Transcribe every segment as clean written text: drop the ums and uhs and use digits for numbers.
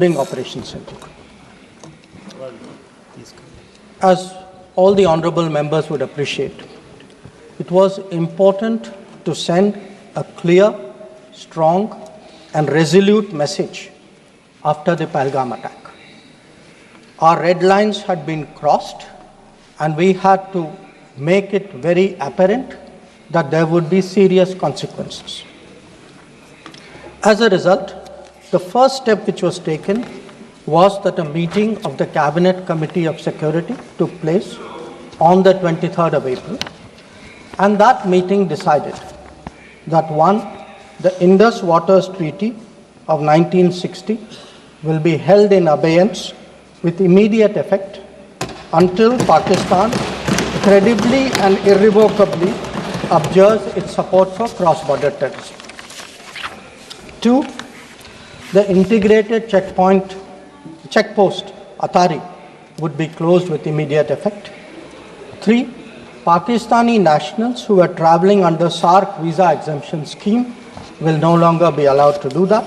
during Operation Sindoor. As all the honorable members would appreciate, it was important to send a clear, strong and resolute message after the Pahalgam attack. Our red lines had been crossed and we had to make it very apparent that there would be serious consequences. As a result, the first step which was taken was that a meeting of the Cabinet Committee of Security took place on the 23rd of April, and that meeting decided that one, the Indus Waters Treaty of 1960 will be held in abeyance with immediate effect until Pakistan credibly and irrevocably abjures its support for cross-border terrorism. Two, the integrated checkpost Atari would be closed with immediate effect. Three, Pakistani nationals who are traveling under SARC visa exemption scheme will no longer be allowed to do that.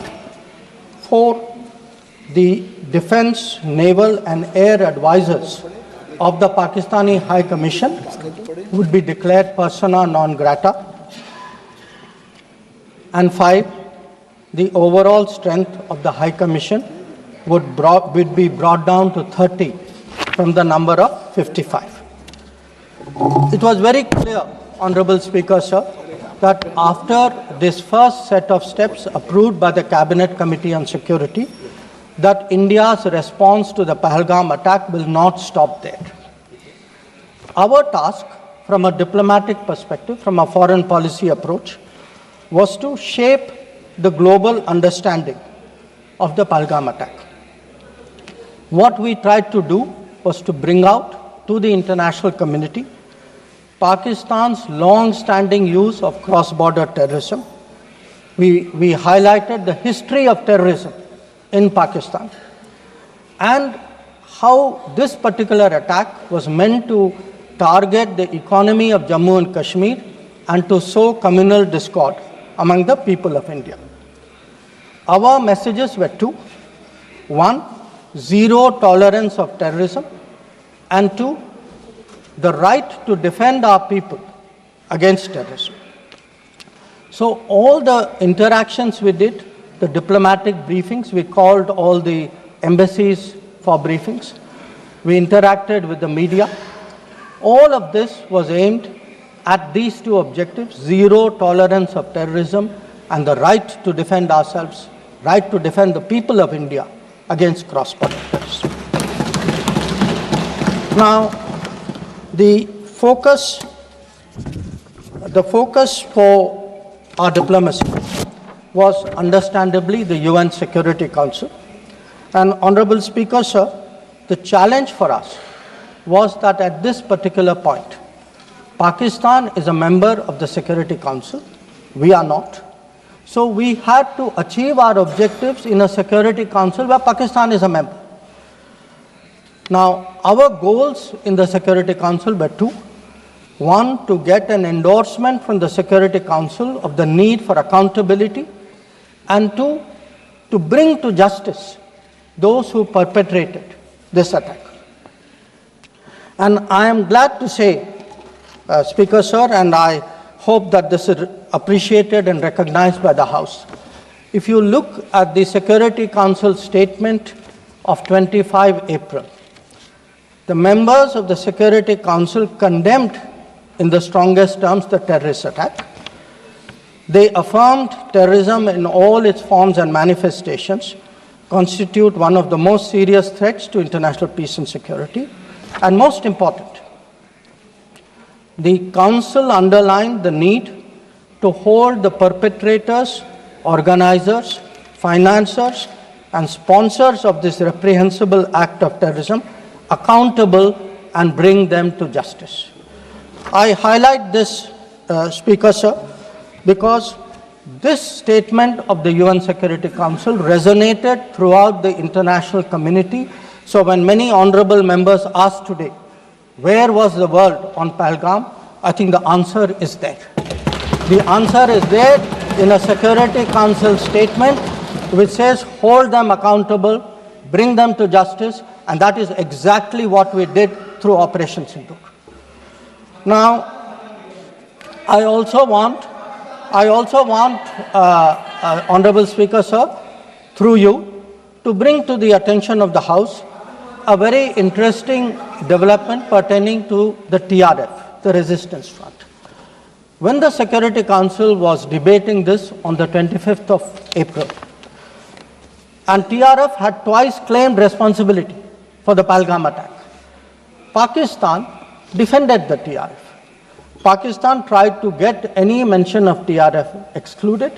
Four, the defense, naval and air advisors of the Pakistani High Commission would be declared persona non grata. And five, the overall strength of the High Commission would be brought down to 30 from the number of 55. It was very clear, Honorable Speaker, sir, that after this first set of steps approved by the Cabinet Committee on Security, that India's response to the Pahalgam attack will not stop there. Our task, from a diplomatic perspective, from a foreign policy approach, was to shape the global understanding of the Pahalgam attack. What we tried to do was to bring out to the international community Pakistan's long-standing use of cross-border terrorism. We highlighted the history of terrorism in Pakistan and how this particular attack was meant to target the economy of Jammu and Kashmir and to sow communal discord among the people of India. Our messages were two. One, zero tolerance of terrorism, and two, the right to defend our people against terrorism. So all the interactions we did, the diplomatic briefings, we called all the embassies for briefings, we interacted with the media. All of this was aimed at these two objectives: zero tolerance of terrorism and the right to defend ourselves, right to defend the people of India against cross-border terrorism. Now, the focus for our diplomacy was understandably the UN Security Council. And Honorable Speaker, sir, the challenge for us was that at this particular point, Pakistan is a member of the Security Council. We are not. So we had to achieve our objectives in a Security Council where Pakistan is a member. Now, our goals in the Security Council were two. One, to get an endorsement from the Security Council of the need for accountability, and two, to bring to justice those who perpetrated this attack. And I am glad to say, Speaker, sir, and I hope that this is appreciated and recognized by the House. If you look at the Security Council statement of 25 April, the members of the Security Council condemned in the strongest terms the terrorist attack. They affirmed terrorism in all its forms and manifestations constitute one of the most serious threats to international peace and security. And most important, the Council underlined the need to hold the perpetrators, organizers, financiers, and sponsors of this reprehensible act of terrorism accountable and bring them to justice. I highlight this, Speaker, sir, because this statement of the UN Security Council resonated throughout the international community. So when many honorable members asked today, where was the world on Pahalgam? I think the answer is there. The answer is there in a Security Council statement which says hold them accountable bring them to justice, and that is exactly what we did through Operation Sindoor. Now, I also want, Honorable Speaker, sir, through you, to bring to the attention of the House a very interesting development pertaining to the TRF, the Resistance Front. When the Security Council was debating this on the 25th of April, and TRF had twice claimed responsibility for the Pahalgam attack, Pakistan defended the TRF. Pakistan tried to get any mention of TRF excluded,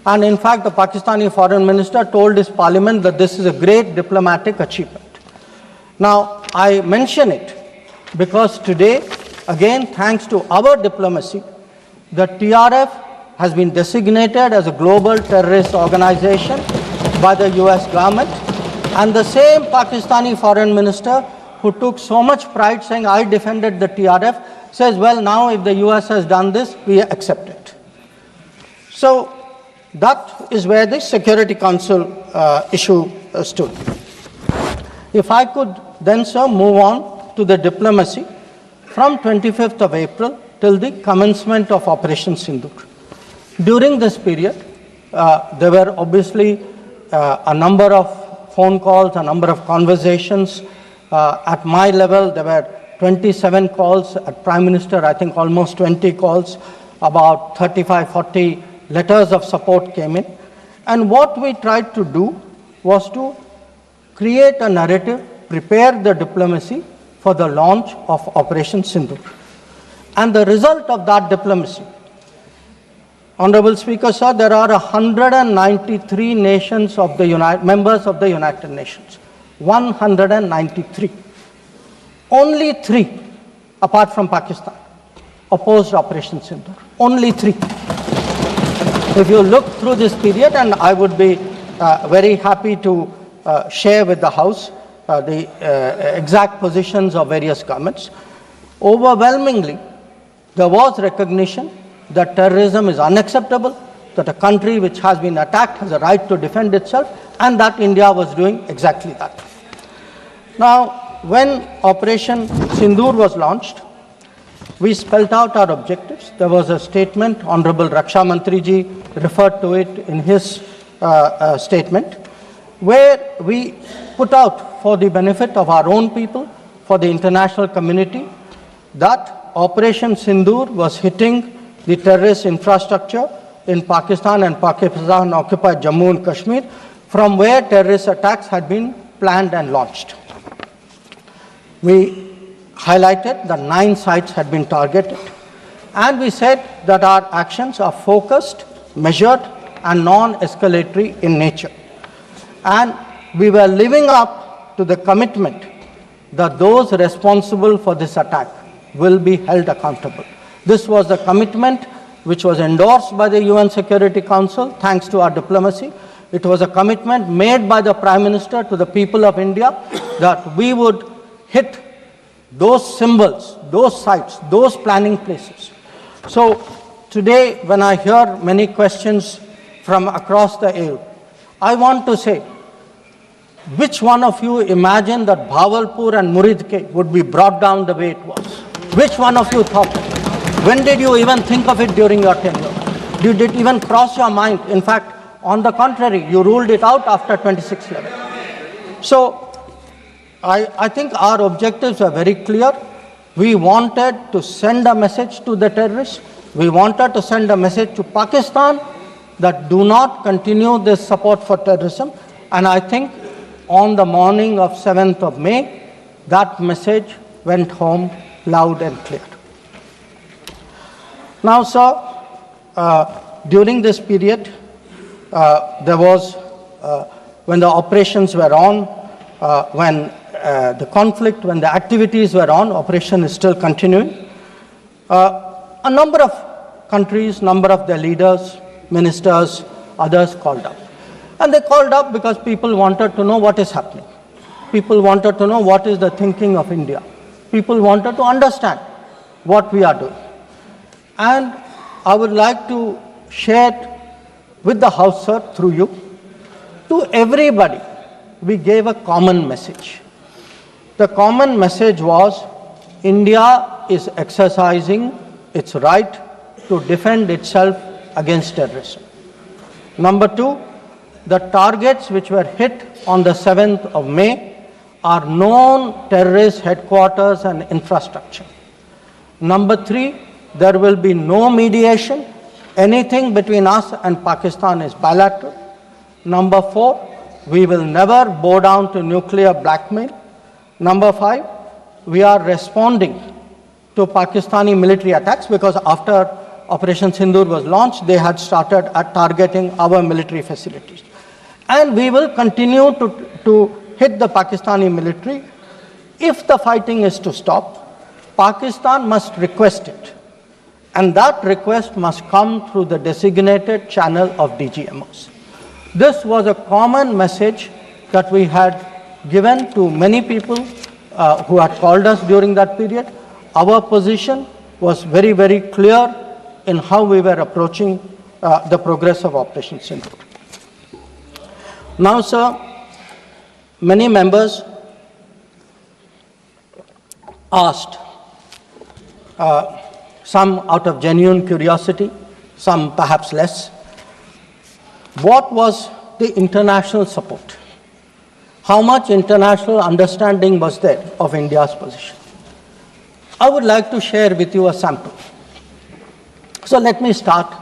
and in fact the Pakistani Foreign Minister told his parliament that this is a great diplomatic achievement. Now, I mention it because today, again, thanks to our diplomacy, the TRF has been designated as a global terrorist organization by the US government, and the same Pakistani Foreign Minister who took so much pride saying, I defended the TRF, says, well, now if the US has done this, we accept it. So that is where the Security Council issue stood. If I could then, sir, move on to the diplomacy from 25th of April till the commencement of Operation Sindoor. During this period, there were obviously a number of phone calls, a number of conversations. At my level, there were 27 calls. At Prime Minister, I think almost 20 calls. About 35, 40 letters of support came in. And what we tried to do was to create a narrative, prepare the diplomacy for the launch of Operation Sindoor. And the result of that diplomacy, Honorable Speaker, sir, there are 193 nations of the members of the United Nations. 193. Only 3, apart from Pakistan, opposed Operation Sindoor. Only 3. If you look through this period, and I would be very happy to share with the House the exact positions of various governments, overwhelmingly, there was recognition that terrorism is unacceptable, that a country which has been attacked has a right to defend itself, and that India was doing exactly that. Now, when Operation Sindoor was launched, we spelled out our objectives. There was a statement, Honorable Raksha Mantri ji referred to it in his statement, where we put out for the benefit of our own people, for the international community, that Operation Sindoor was hitting the terrorist infrastructure in Pakistan and Pakistan-occupied Jammu and Kashmir, from where terrorist attacks had been planned and launched. We highlighted that 9 sites had been targeted, and we said that our actions are focused, measured, and non-escalatory in nature. And we were living up to the commitment that those responsible for this attack will be held accountable. This was the commitment which was endorsed by the UN Security Council, thanks to our diplomacy. It was a commitment made by the Prime Minister to the people of India that we would hit those symbols, those sites, those planning places. So today, when I hear many questions from across the aisle, I want to say, which one of you imagined that Bhavalpur and Muridke would be brought down the way it was? Which one of you thought? When did you even think of it during your tenure? Did it even cross your mind? In fact, on the contrary, you ruled it out after 26/11. So I think our objectives are very clear. We wanted to send a message to the terrorists. We wanted to send a message to Pakistan that do not continue this support for terrorism. And I think on the morning of 7th of May, that message went home loud and clear. Now, sir, during this period, there was, when the operations were on, when the conflict, when the activities were on, operation is still continuing. A number of countries, number of their leaders, ministers, others called up. And they called up because people wanted to know what is happening. People wanted to know what is the thinking of India. People wanted to understand what we are doing. And I would like to share with the House, sir, through you, to everybody we gave a common message. The common message was India is exercising its right to defend itself against terrorism. Number two, the targets which were hit on the 7th of May are known terrorist headquarters and infrastructure. Number three, there will be no mediation. Anything between us and Pakistan is bilateral. Number four, we will never bow down to nuclear blackmail. Number five, we are responding to Pakistani military attacks because after Operation Sindoor was launched, they had started targeting our military facilities. And we will continue to hit the Pakistani military. If the fighting is to stop, Pakistan must request it. And that request must come through the designated channel of DGMOs. This was a common message that we had given to many people who had called us during that period. Our position was very, very clear in how we were approaching the progress of Operation Sindoor. Now, sir, many members asked, some out of genuine curiosity, some perhaps less, what was the international support? How much international understanding was there of India's position? I would like to share with you a sample. So let me start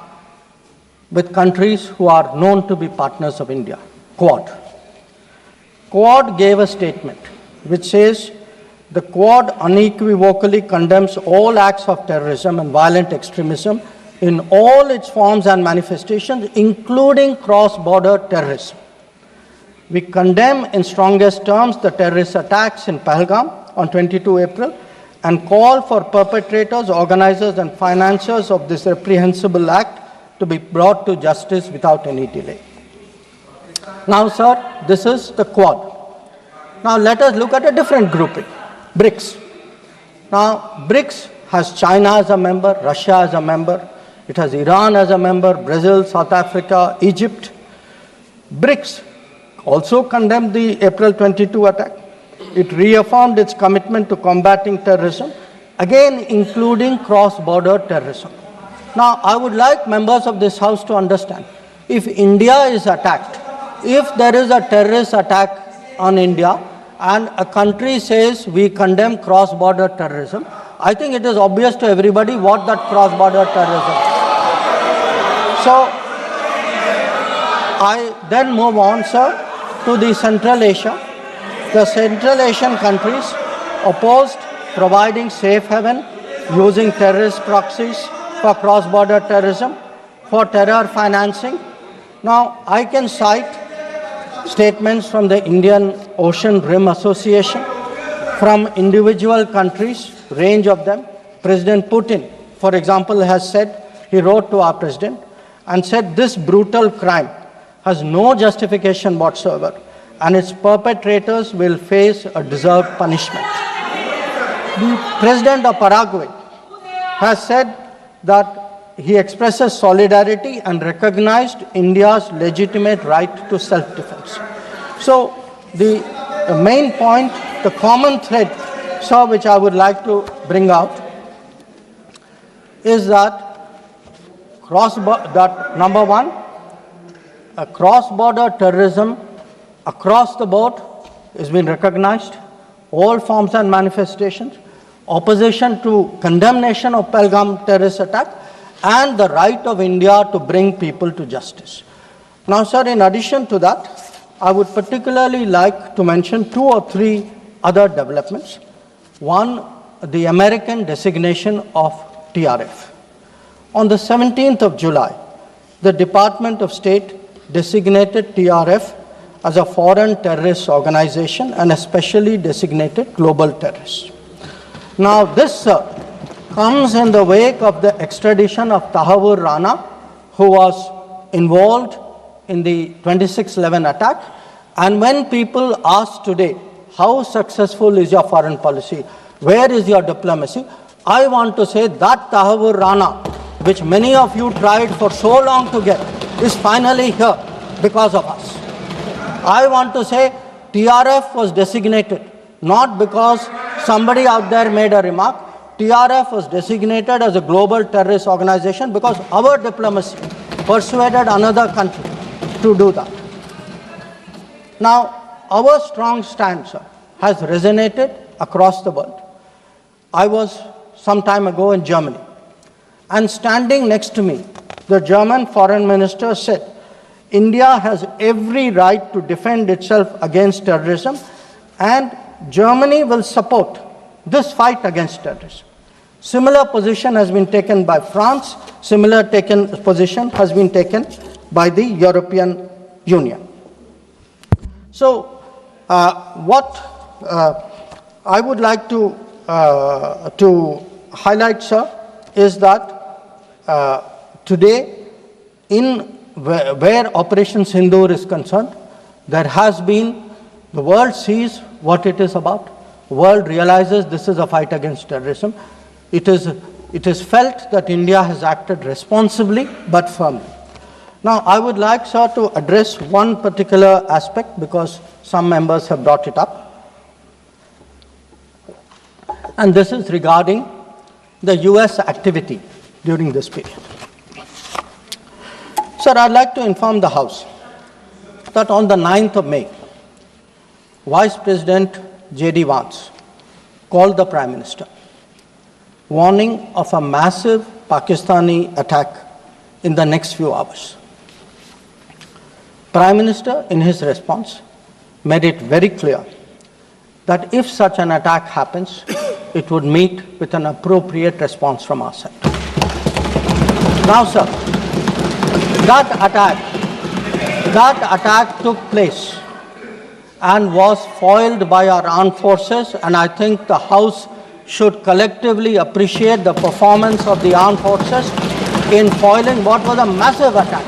with countries who are known to be partners of India. Quad. Quad gave a statement which says the Quad unequivocally condemns all acts of terrorism and violent extremism in all its forms and manifestations, including cross-border terrorism. We condemn in strongest terms the terrorist attacks in Pahalgam on 22 April and call for perpetrators, organizers and financiers of this reprehensible act to be brought to justice without any delay. Now, sir, this is the Quad. Now, let us look at a different grouping, BRICS. Now, BRICS has China as a member, Russia as a member, it has Iran as a member, Brazil, South Africa, Egypt. BRICS also condemned the April 22 attack. It reaffirmed its commitment to combating terrorism, again including cross-border terrorism. Now, I would like members of this House to understand, if India is attacked, if there is a terrorist attack on India and a country says we condemn cross-border terrorism, I think it is obvious to everybody what that cross-border terrorism is. So, I then move on, sir, to the Central Asia. The Central Asian countries opposed providing safe haven using terrorist proxies for cross-border terrorism, for terror financing. Now, I can cite statements from the Indian Ocean Rim Association, from individual countries, range of them. President Putin, for example, has said, he wrote to our president and said this brutal crime has no justification whatsoever and its perpetrators will face a deserved punishment. The president of Paraguay has said that he expresses solidarity and recognized India's legitimate right to self-defense. So the main point, the common thread, sir, which I would like to bring out is that number one, cross-border terrorism across the board has been recognized, all forms and manifestations, opposition to condemnation of Pahalgam terrorist attack, and the right of India to bring people to justice. Now, sir, in addition to that, I would particularly like to mention 2 or 3 other developments. One, the American designation of TRF. On the 17th of July, the Department of State designated TRF as a foreign terrorist organization and a specially designated global terrorist. Now, this comes in the wake of the extradition of Tahawur Rana, who was involved in the 26/11 attack. And when people ask today, how successful is your foreign policy? Where is your diplomacy? I want to say that Tahawur Rana, which many of you tried for so long to get, is finally here because of us. I want to say TRF was designated not because somebody out there made a remark. TRF was designated as a global terrorist organization because our diplomacy persuaded another country to do that. Now, our strong stance has resonated across the world. I was some time ago in Germany, and standing next to me, the German foreign minister said, India has every right to defend itself against terrorism, and Germany will support this fight against terrorism. Similar position has been taken by France. Similar position has been taken by the European Union. So, what I would like to highlight, sir, is that today, where Operation Sindoor is concerned, there has been, the world sees what it is about. The world realizes this is a fight against terrorism. It is felt that India has acted responsibly but firmly. Now, I would like, sir, to address one particular aspect because some members have brought it up. And this is regarding the US activity during this period. Sir, I'd like to inform the House that on the 9th of May, Vice President J.D. Vance called the Prime Minister, warning of a massive Pakistani attack in the next few hours. Prime Minister, in his response, made it very clear that if such an attack happens, it would meet with an appropriate response from our side. Now, sir, that attack took place and was foiled by our armed forces, and I think the House should collectively appreciate the performance of the armed forces in foiling what was a massive attack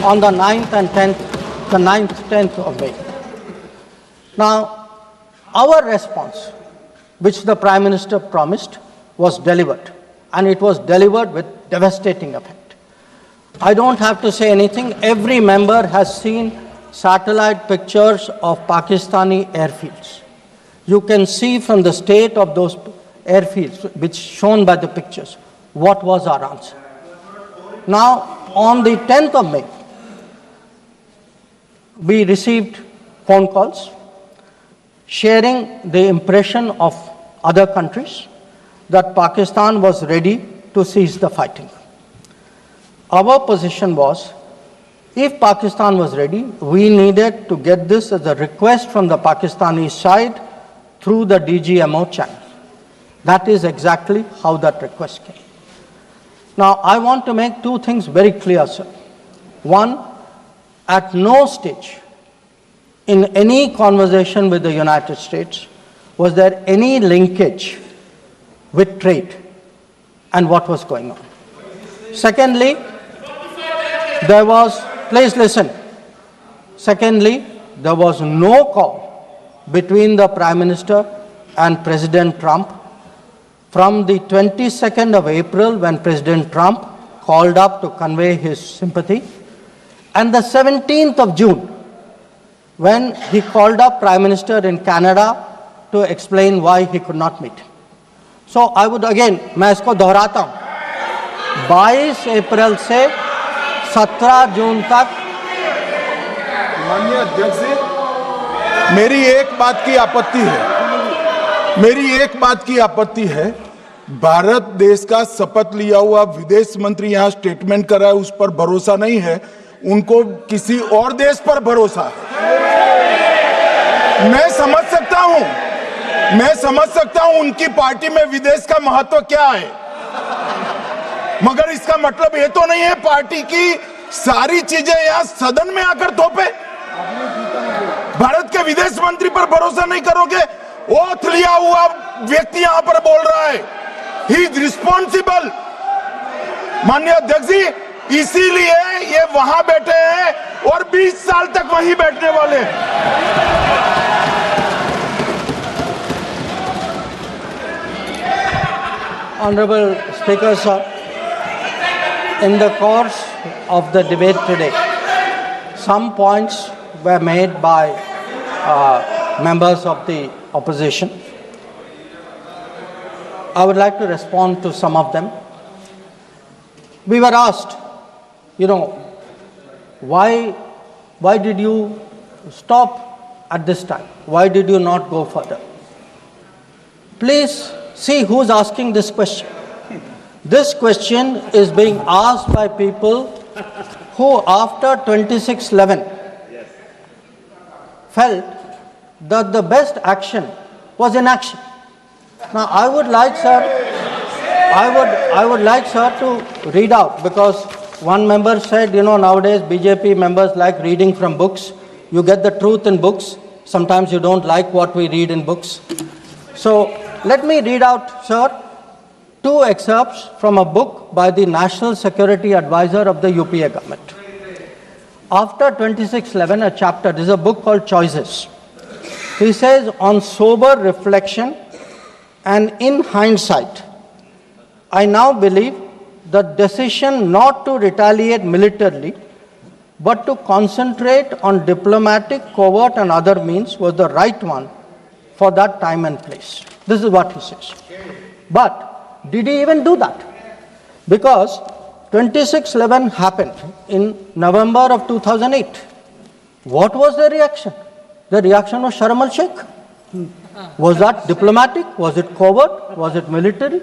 on the 9th and 10th of May. Now, our response, which the Prime Minister promised, was delivered, and it was delivered with devastating effect. I don't have to say anything. Every member has seen satellite pictures of Pakistani airfields. You can see from the state of those airfields, which shown by the pictures, what was our answer. Now, on the 10th of May, we received phone calls sharing the impression of other countries that Pakistan was ready to cease the fighting. Our position was, if Pakistan was ready, we needed to get this as a request from the Pakistani side through the DGMO channel. That is exactly how that request came. Now, I want to make two things very clear, sir. One, at no stage in any conversation with the United States was there any linkage with trade and what was going on. Secondly, there was, please listen. Secondly, there was no call between the Prime Minister and President Trump from the 22nd of April, when President Trump called up to convey his sympathy, and the 17th of June, when he called up Prime Minister in Canada to explain why he could not meet. So I would again, मैं इसको दोहराता हूँ, 22 अप्रैल से 17 जून तक। माननीय अध्यक्ष जी, मेरी एक बात की आपत्ति है, भारत देश का शपथ लिया हुआ विदेश मंत्री यहाँ स्टेटमेंट कर रहा है, उस पर भरोसा नहीं है, उनको किसी और देश पर भरोसा है। मैं समझ सकता हूं उनकी पार्टी में विदेश का महत्व क्या है, मगर इसका मतलब ये तो नहीं है पार्टी की सारी चीजें यहाँ सदन में आकर थोपे। भारत के विदेश मंत्री पर भरोसा नहीं करोगे? ओथ लिया हुआ व्यक्ति यहाँ पर बोल रहा है, ही इज रिस्पॉन्सिबल। माननीय अध्यक्ष जी, इसीलिए ये वहां बैठे हैं और 20 साल तक वहीं बैठने वाले हैं। Honorable Speaker, sir, in the course of the debate today, some points were made by members of the opposition. I would like to respond to some of them. We were asked, why did you stop at this time? Why did you not go further? Please see who's asking this question. This question is being asked by people who after 26/11 felt that the best action was inaction. Now I would like sir to read out, because one member said, nowadays BJP members like reading from books. You get the truth in books. Sometimes you don't like what we read in books. So let me read out, sir, 2 excerpts from a book by the National Security Advisor of the UPA government. After 26/11, a chapter, this is a book called Choices. He says, on sober reflection and in hindsight, I now believe the decision not to retaliate militarily, but to concentrate on diplomatic, covert and other means was the right one for that time and place. This is what he says. But did he even do that? Because 26/11 happened in November of 2008. What was the reaction? The reaction was Sharm el-Sheikh. Was that diplomatic? Was it covert? Was it military?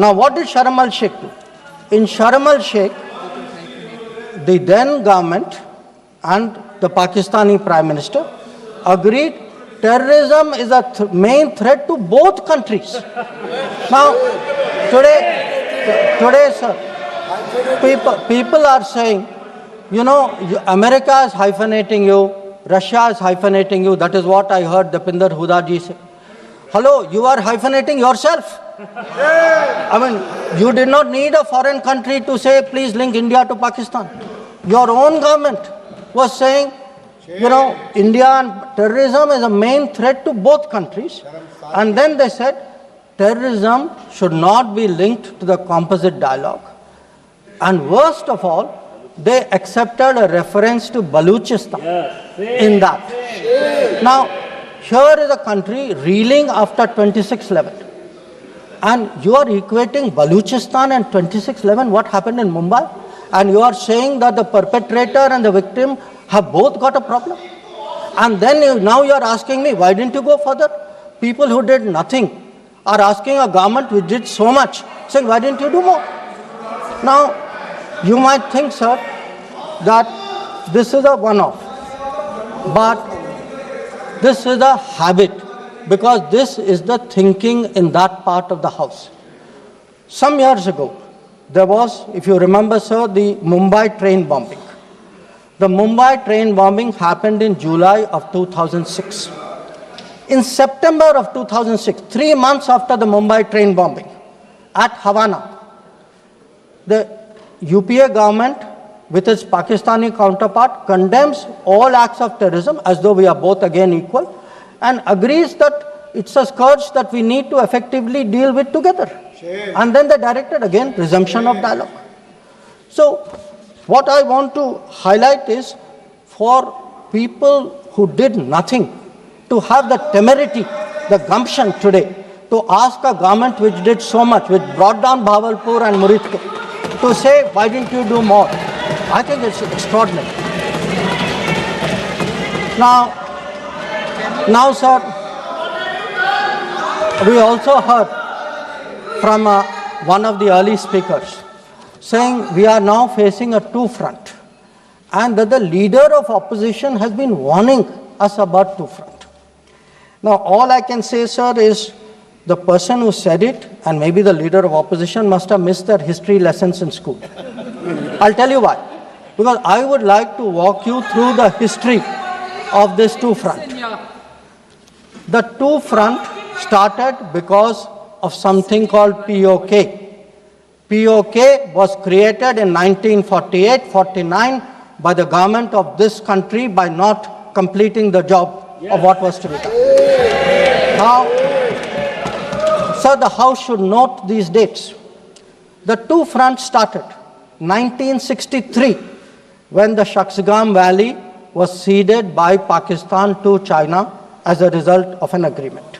Now what did Sharm el-Sheikh do? In Sharm el-Sheikh, the then government and the Pakistani Prime Minister agreed terrorism is a main threat to both countries. Now, today, sir, people are saying, America is hyphenating you, Russia is hyphenating you. That is what I heard Dipinder Huda ji say. Hello, you are hyphenating yourself. I mean, you did not need a foreign country to say, please link India to Pakistan. Your own government was saying, India and terrorism is a main threat to both countries. And then they said, terrorism should not be linked to the composite dialogue. And worst of all, they accepted a reference to Baluchistan in that. Now, here is a country reeling after 26/11. And you are equating Baluchistan and 26/11, what happened in Mumbai? And you are saying that the perpetrator and the victim have both got a problem. And then now you are asking me, why didn't you go further? People who did nothing are asking a government which did so much, saying, why didn't you do more? Now, you might think, sir, that this is a one-off. But this is a habit, because this is the thinking in that part of the house. Some years ago, there was, if you remember, sir, the Mumbai train bombing. The Mumbai train bombing happened in July of 2006. In September of 2006, 3 months after the Mumbai train bombing, at Havana, the UPA government, with its Pakistani counterpart, condemns all acts of terrorism as though we are both again equal, and agrees that it's a scourge that we need to effectively deal with together. And then they directed again resumption of dialogue. So what I want to highlight is, for people who did nothing to have the temerity, the gumption today to ask a government which did so much, which brought down Bhavalpur and Muridke, to say, why didn't you do more? I think it's extraordinary. Now, sir, we also heard from one of the early speakers saying we are now facing a two-front, and that the leader of opposition has been warning us about two-front. Now, all I can say, sir, is the person who said it, and maybe the leader of opposition, must have missed their history lessons in school. I'll tell you why. Because I would like to walk you through the history of this two-front. The two-front started because of something called POK. POK was created in 1948-49 by the government of this country by not completing the job of what was to be done. Now, sir, the House should note these dates. The two-front started 1963, when the Shaksgam Valley was ceded by Pakistan to China as a result of an agreement.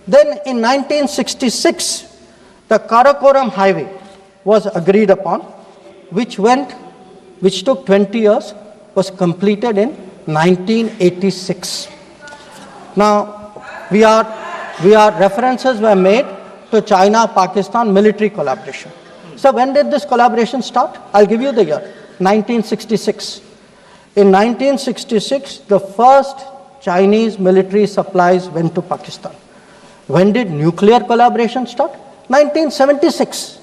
Then in 1966, the Karakoram Highway was agreed upon, which took 20 years, was completed in 1986. Now, references were made to China-Pakistan military collaboration. So when did this collaboration start? I'll give you the year, 1966. In 1966, the first Chinese military supplies went to Pakistan. When did nuclear collaboration start? 1976.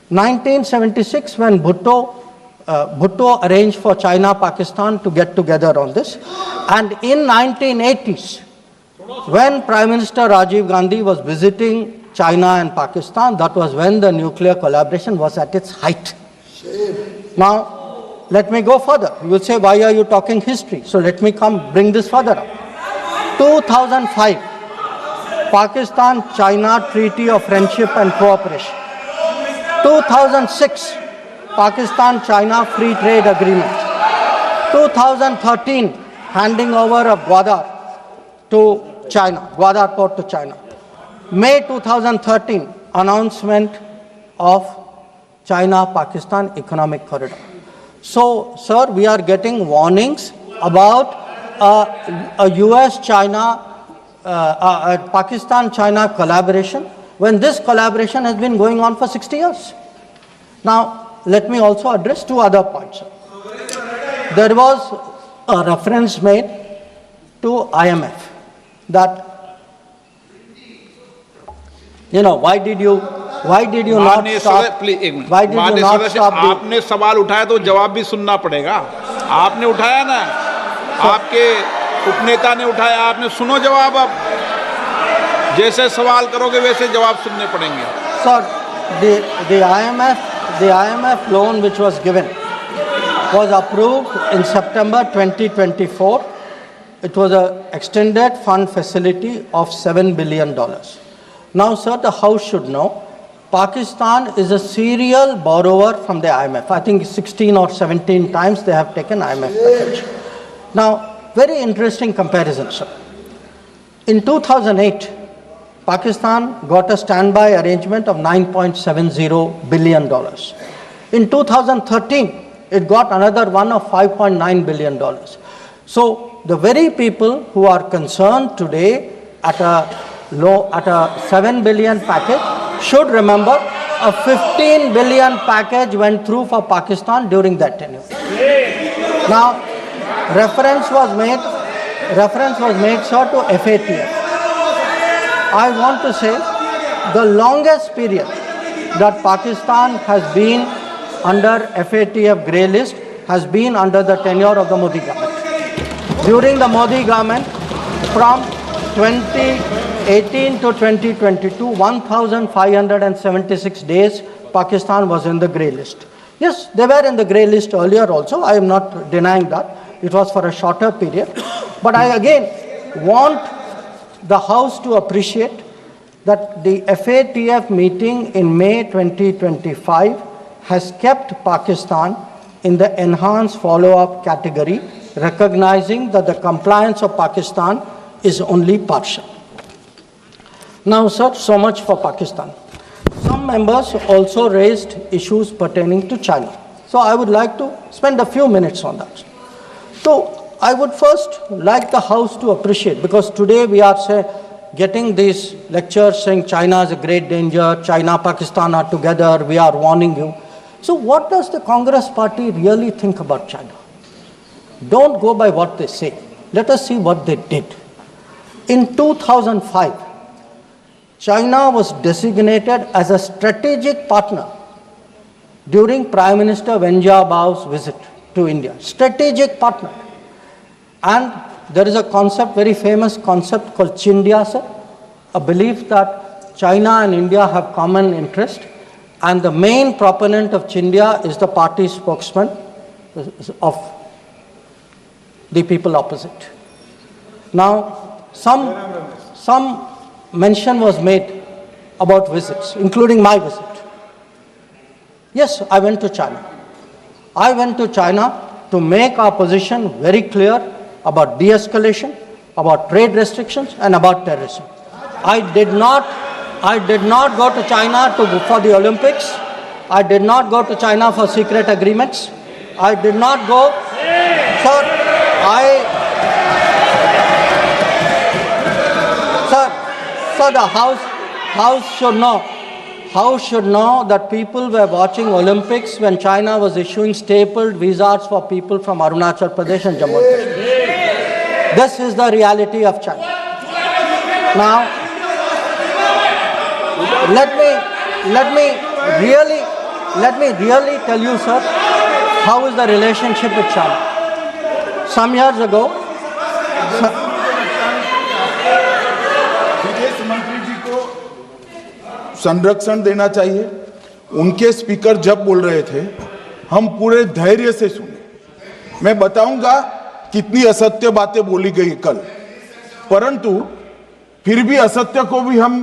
1976, when Bhutto arranged for China-Pakistan to get together on this. And in 1980s, when Prime Minister Rajiv Gandhi was visiting China and Pakistan, that was when the nuclear collaboration was at its height. Now, let me go further. You will say, why are you talking history? So let me bring this further up. 2005, Pakistan-China Treaty of Friendship and Cooperation. 2006, Pakistan-China Free Trade Agreement. 2013, handing over of Gwadar to China, Gwadar port to China. May 2013, announcement of China-Pakistan Economic Corridor. So, sir, we are getting warnings about a US-China, Pakistan-China collaboration, when this collaboration has been going on for 60 years. Now, let me also address two other points. There was a reference made to IMF that, why did you not stop? Why did you not stop? आपने सवाल उठाया तो जवाब भी सुनना पड़ेगा. आपने उठाया ना, आपके उपनेता ने उठाया, आपने सुनो जवाब. अब जैसे सवाल करोगे वैसे जवाब सुनने पड़ेंगे. Sir, the IMF loan which was given was approved in September 2024. It was an extended fund facility of $7 billion. Now, sir, the House should know, Pakistan is a serial borrower from the IMF. I think 16 or 17 times they have taken IMF package. Now, very interesting comparison, sir. In 2008, Pakistan got a standby arrangement of $9.70 billion. In 2013, it got another one of $5.9 billion. So, the very people who are concerned today at a $7 billion package should remember a $15 billion package went through for Pakistan during that tenure. Now, reference was made, sir, to FATF. I want to say the longest period that Pakistan has been under FATF grey list has been under the tenure of the Modi government. During the Modi government, from 2018 to 2022, 1,576 days, Pakistan was in the grey list. Yes, they were in the grey list earlier also. I am not denying that. It was for a shorter period. But I again want the House to appreciate that the FATF meeting in May 2025 has kept Pakistan in the enhanced follow-up category, recognizing that the compliance of Pakistan is only partial. Now, sir, so much for Pakistan. Some members also raised issues pertaining to China. So I would like to spend a few minutes on that. So I would first like the House to appreciate, because today we are getting these lectures saying China is a great danger, China, Pakistan are together, we are warning you. So what does the Congress party really think about China? Don't go by what they say. Let us see what they did. In 2005, China was designated as a strategic partner during Prime Minister Wen Jiabao's visit to India. Strategic partner. And there is a concept, very famous concept called Chindia, sir, a belief that China and India have common interest, and the main proponent of Chindia is the party spokesman of the people opposite. Now, some mention was made about visits, including my visit. Yes, I went to China. I went to China to make our position very clear about de-escalation, about trade restrictions, and about terrorism. I did not go to China for the Olympics. I did not go to China for secret agreements. I did not go. So the House should know that people were watching Olympics when China was issuing stapled visas for people from Arunachal Pradesh and Jammu and Kashmir. This is the reality of China. Now, let me really tell you, sir, how is the relationship with China. Some years ago, विदेश मंत्री जी को संरक्षण देना चाहिए। उनके speaker जब बोल रहे थे, हम पूरे धैर्य से सुने। मैं बताऊंगा कितनी असत्य बातें बोली गई कल, परंतु फिर भी असत्य को भी हम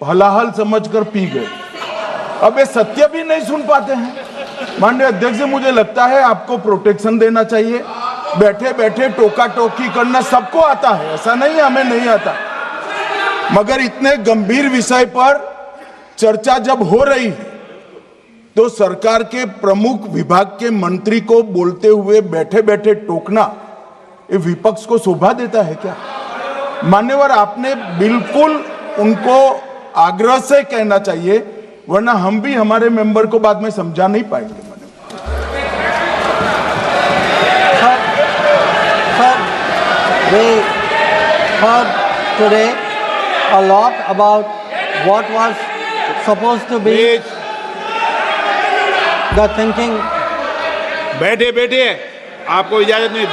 हलाहल समझकर पी गए। अब ये सत्य भी नहीं सुन पाते हैं। माननीय अध्यक्ष जी, मुझे लगता है आपको प्रोटेक्शन देना चाहिए। बैठे बैठे टोका टोकी करना सबको आता है, ऐसा नहीं हमें नहीं आता, मगर इतने गंभीर विषय पर चर्चा जब हो रही है तो सरकार के प्रमुख विभाग के मंत्री को बोलते हुए बैठे बैठे टोकना ये विपक्ष को शोभा देता है क्या? मान्यवर, आपने बिल्कुल उनको आग्रह से कहना चाहिए, वरना हम भी हमारे मेंबर को बाद में समझा नहीं पाएंगे। we heard today a lot about what was supposed to be the thinking. बैठे आपको इजाजत नहीं,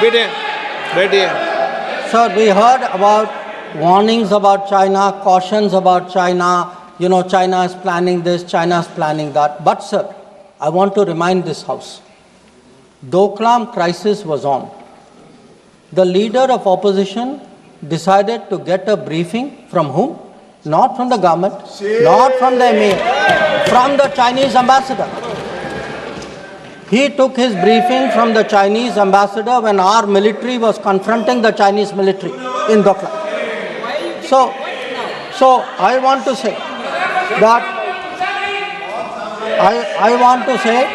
बैठिए। Sir, we heard about warnings about China, cautions about China. China is planning this, China is planning that. But sir, I want to remind this House, Doklam crisis was on. The leader of opposition decided to get a briefing from whom? Not from the government, not from the emir, from the Chinese ambassador. He took his briefing from the Chinese ambassador when our military was confronting the Chinese military in Doklam. So I want to say that I want to say,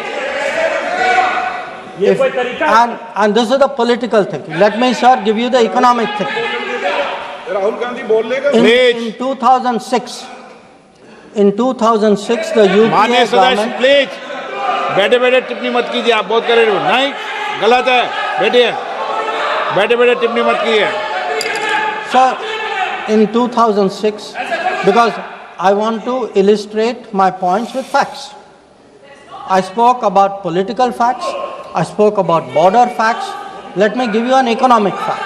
and this is the political thinking. Let me, sir, give you the economic thinking. In 2006, the UPA government. Please बैठे टिप्पणी मत कीजिए, आप बहुत कर रहे हो, नहीं, गलत है, बैठे टिप्पणी मत कीजिए। Sir, in 2006, because I want to illustrate my points with facts. I spoke about political facts, I spoke about border facts. Let me give you an economic fact.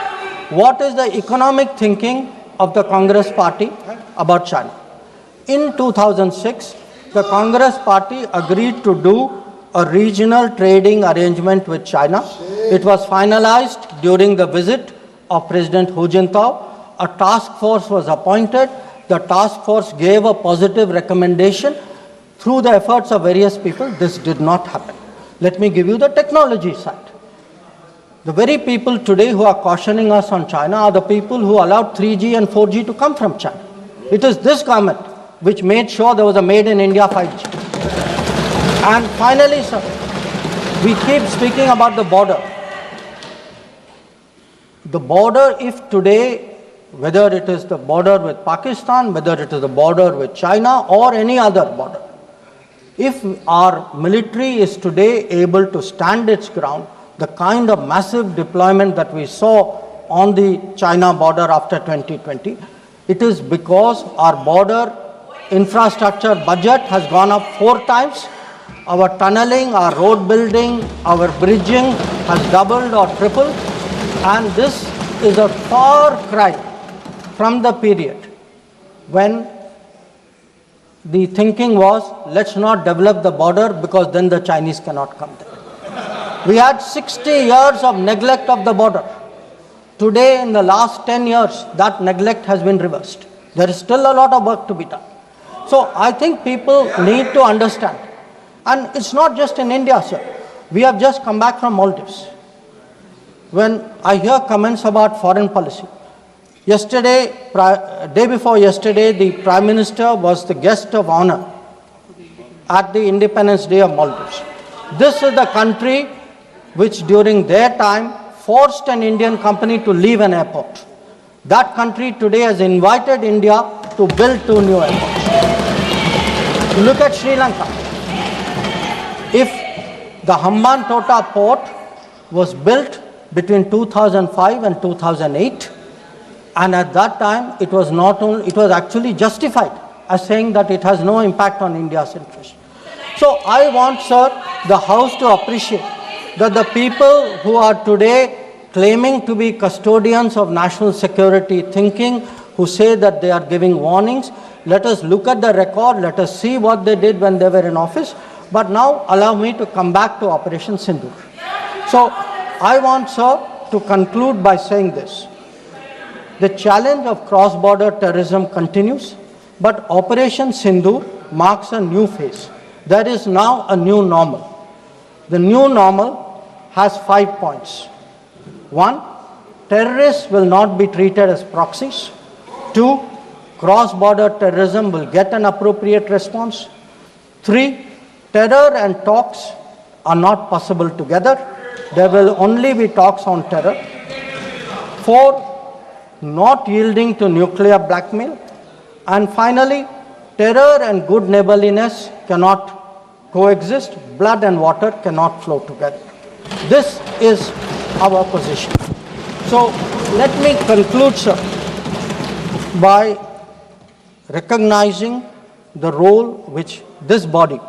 What is the economic thinking of the Congress party about China? In 2006, the Congress party agreed to do a regional trading arrangement with China. It was finalized during the visit of President Hu Jintao. A task force was appointed. The task force gave a positive recommendation. Through the efforts of various people, this did not happen. Let me give you the technology side. The very people today who are cautioning us on China are the people who allowed 3G and 4G to come from China. It is this government which made sure there was a made in India 5G. And finally, sir, we keep speaking about the border. The border, if today, whether it is the border with Pakistan, whether it is the border with China or any other border, if our military is today able to stand its ground, the kind of massive deployment that we saw on the China border after 2020, it is because our border infrastructure budget has gone up 4 times. Our tunneling, our road building, our bridging has doubled or tripled. And this is a far cry from the period when the thinking was, let's not develop the border because then the Chinese cannot come there. We had 60 years of neglect of the border. Today, in the last 10 years, that neglect has been reversed. There is still a lot of work to be done. So I think people need to understand. And it's not just in India, sir. We have just come back from Maldives. when I hear comments about foreign policy. Yesterday, day before yesterday, the Prime Minister was the guest of honor at the Independence Day of Maldives. This is the country which during their time forced an Indian company to leave an airport. That country today has invited India to build 2 new airports. Look at Sri Lanka. If the Hambantota port was built between 2005 and 2008, and at that time it was actually justified as saying that it has no impact on India's interest. So I want, sir, the House to appreciate that the people who are today claiming to be custodians of national security thinking, who say that they are giving warnings, let us look at the record, let us see what they did when they were in office. But now allow me to come back to Operation Sindoor. So I want, sir, to conclude by saying this. The challenge of cross-border terrorism continues, but Operation Sindoor marks a new phase. There is now a new normal. The new normal has 5 points. 1, terrorists will not be treated as proxies. 2, cross-border terrorism will get an appropriate response. 3, terror and talks are not possible together. There will only be talks on terror. 4, not yielding to nuclear blackmail. And finally, terror and good neighborliness cannot coexist. Blood and water cannot flow together. This is our position. So let me conclude, sir, by recognizing the role which this body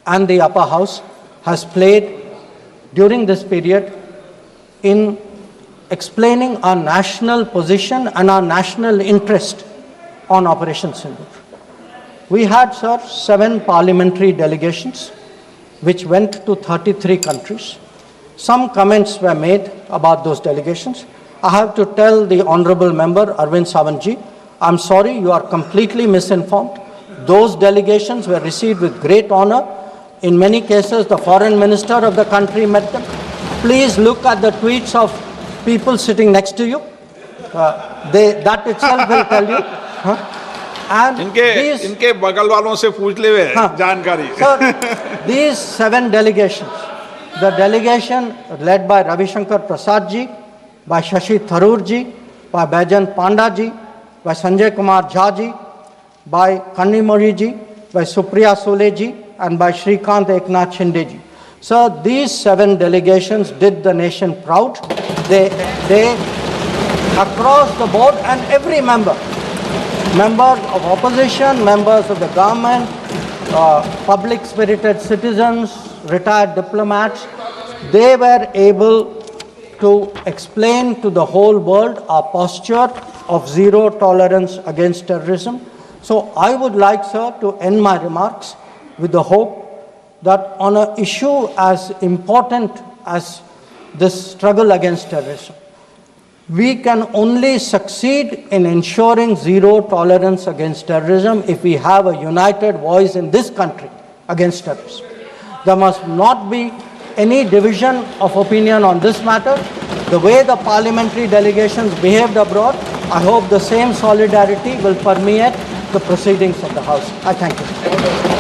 and the upper house has played during this period in explaining our national position and our national interest on Operation Sindoor. We had, sir, 7 parliamentary delegations which went to 33 countries. Some comments were made about those delegations. I have to tell the Honorable Member Arvind Sawantji, I'm sorry, you are completely misinformed. Those delegations were received with great honor. In many cases, the foreign minister of the country met them. Please look at the tweets of people sitting next to you. That itself will tell you. And इनके बगल वालों से पूछ ले वे जानकारी. Sir, these 7 delegations, the delegation led by Ravi Shankar Prasad ji, by Shashi Tharoor ji, by Baijan Panda ji, by Sanjay Kumar Jha ji, by Kanimori ji, by Supriya Sole ji, and by Shrikant Eknath Shinde ji. So these 7 delegations did the nation proud. They across the board, and every member, members of opposition, members of the government, public-spirited citizens, retired diplomats, they were able to explain to the whole world our posture of zero tolerance against terrorism. So I would like, sir, to end my remarks with the hope that on an issue as important as this struggle against terrorism, we can only succeed in ensuring zero tolerance against terrorism if we have a united voice in this country against terrorism. There must not be any division of opinion on this matter. The way the parliamentary delegations behaved abroad, I hope the same solidarity will permeate the proceedings of the House. I thank you.